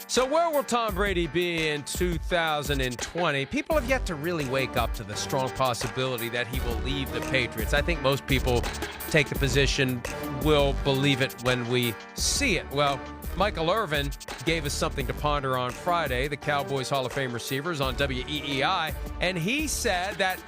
So where will Tom Brady be in 2020? People have yet to really wake up to the strong possibility that he will leave the Patriots. I think most people take the position, we'll believe it when we see it. Well, Michael Irvin gave us something to ponder on Friday, the Cowboys Hall of Fame receivers on WEEI, and he said that,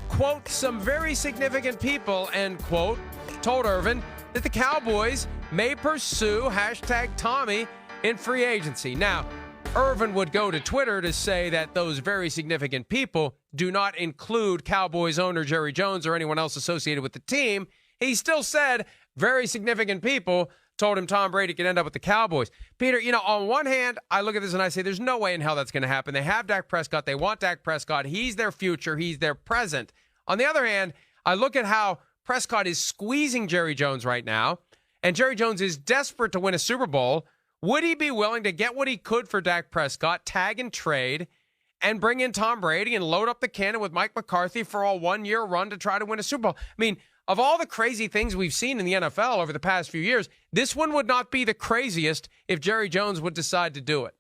quote, some very significant people, end quote, told Irvin that the Cowboys may pursue hashtag Tommy in free agency. Now, Irvin would go to Twitter to say that those very significant people do not include Cowboys owner Jerry Jones or anyone else associated with the team. He still said very significant people told him Tom Brady could end up with the Cowboys. Peter, on one hand, I look at this and I say there's no way in hell that's going to happen. They have Dak Prescott. They want Dak Prescott. He's their future. He's their present. On the other hand, I look at how Prescott is squeezing Jerry Jones right now, and Jerry Jones is desperate to win a Super Bowl. Would he be willing to get what he could for Dak Prescott, tag and trade, and bring in Tom Brady and load up the cannon with Mike McCarthy for a one-year run to try to win a Super Bowl? I mean, of all the crazy things we've seen in the NFL over the past few years, this one would not be the craziest if Jerry Jones would decide to do it.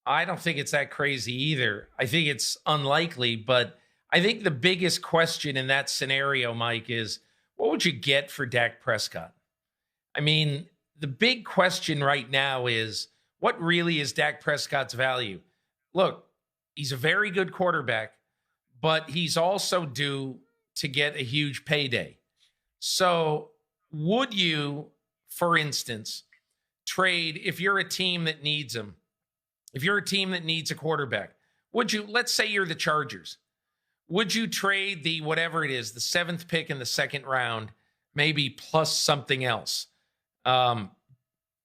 I don't think it's that crazy either. I think it's unlikely, but I think the biggest question in that scenario, Mike, is what would you get for Dak Prescott? I mean, the big question right now is what really is Dak Prescott's value? Look, he's a very good quarterback, but he's also due to get a huge payday. So would you, for instance, trade if you're a team that needs him? If you're a team that needs a quarterback, would you, let's say you're the Chargers, would you trade the whatever it is, the 7th pick in the second round, maybe plus something else,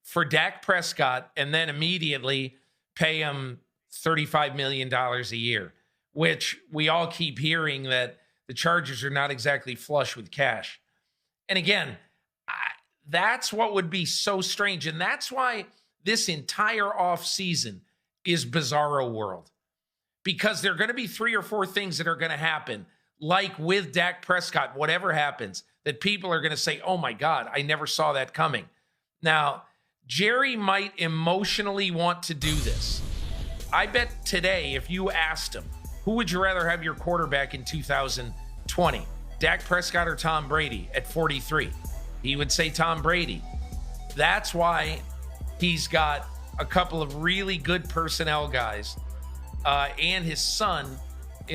for Dak Prescott, and then immediately pay him $35 million a year, which we all keep hearing that the Chargers are not exactly flush with cash. And again, that's what would be so strange. And that's why this entire offseason is bizarro world, because there are going to be 3 or 4 things that are going to happen, like with Dak Prescott, whatever happens, that people are going to say, oh my God, I never saw that coming. Now, Jerry might emotionally want to do this. I bet today, if you asked him, who would you rather have your quarterback in 2020, Dak Prescott or Tom Brady at 43? He would say Tom Brady. That's why he's got a couple of really good personnel guys and his son,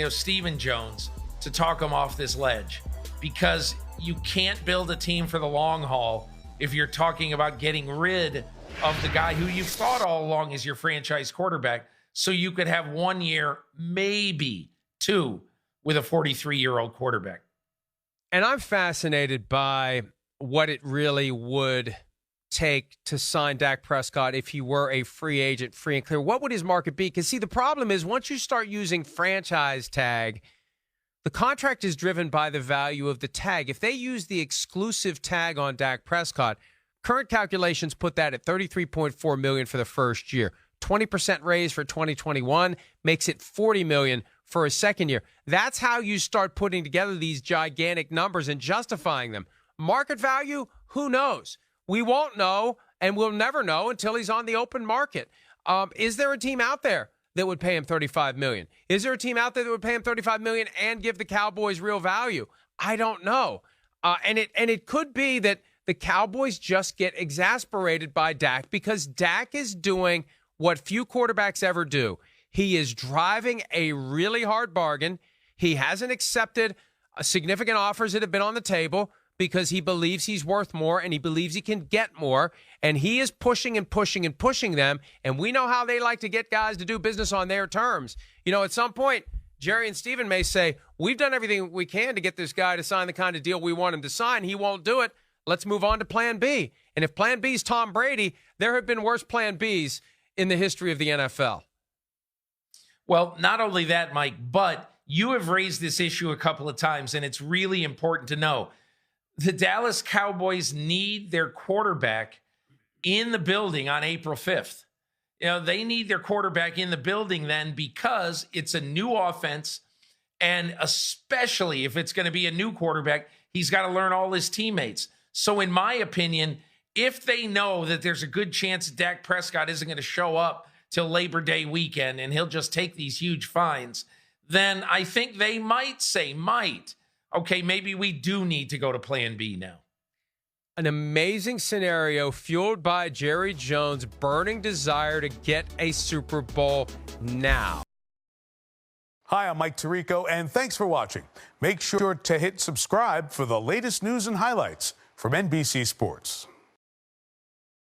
Stephen Jones, to talk him off this ledge, because you can't build a team for the long haul if you're talking about getting rid of the guy who you thought all along is your franchise quarterback, so you could have 1 year, maybe 2, with a 43-year-old quarterback. And I'm fascinated by what it really would take to sign Dak Prescott if he were a free agent, free and clear. What would his market be? Because, see, the problem is once you start using franchise tag, the contract is driven by the value of the tag. If they use the exclusive tag on Dak Prescott, current calculations put that at $33.4 million for the first year. 20% raise for 2021 makes it $40 million for a second year. That's how you start putting together these gigantic numbers and justifying them. Market value, who knows? We won't know, and we'll never know until he's on the open market. Is there a team out there that would pay him $35 million? Is there a team out there that would pay him $35 million and give the Cowboys real value? I don't know. And it could be that the Cowboys just get exasperated by Dak, because Dak is doing what few quarterbacks ever do. He is driving a really hard bargain. He hasn't accepted significant offers that have been on the table because he believes he's worth more and he believes he can get more. And he is pushing and pushing and pushing them. And we know how they like to get guys to do business on their terms. At some point, Jerry and Steven may say, we've done everything we can to get this guy to sign the kind of deal we want him to sign. He won't do it. Let's move on to plan B. And if plan B is Tom Brady, there have been worse plan Bs in the history of the NFL. Well, not only that, Mike, but you have raised this issue a couple of times, and it's really important to know. The Dallas Cowboys need their quarterback in the building on April 5th. They need their quarterback in the building then, because it's a new offense, and especially if it's going to be a new quarterback, he's got to learn all his teammates. So in my opinion, if they know that there's a good chance that Dak Prescott isn't going to show up till Labor Day weekend and he'll just take these huge fines, then I think they might say, okay, maybe we do need to go to plan B now. An amazing scenario fueled by Jerry Jones' burning desire to get a Super Bowl now. Hi, I'm Mike Tirico, and thanks for watching. Make sure to hit subscribe for the latest news and highlights from NBC Sports.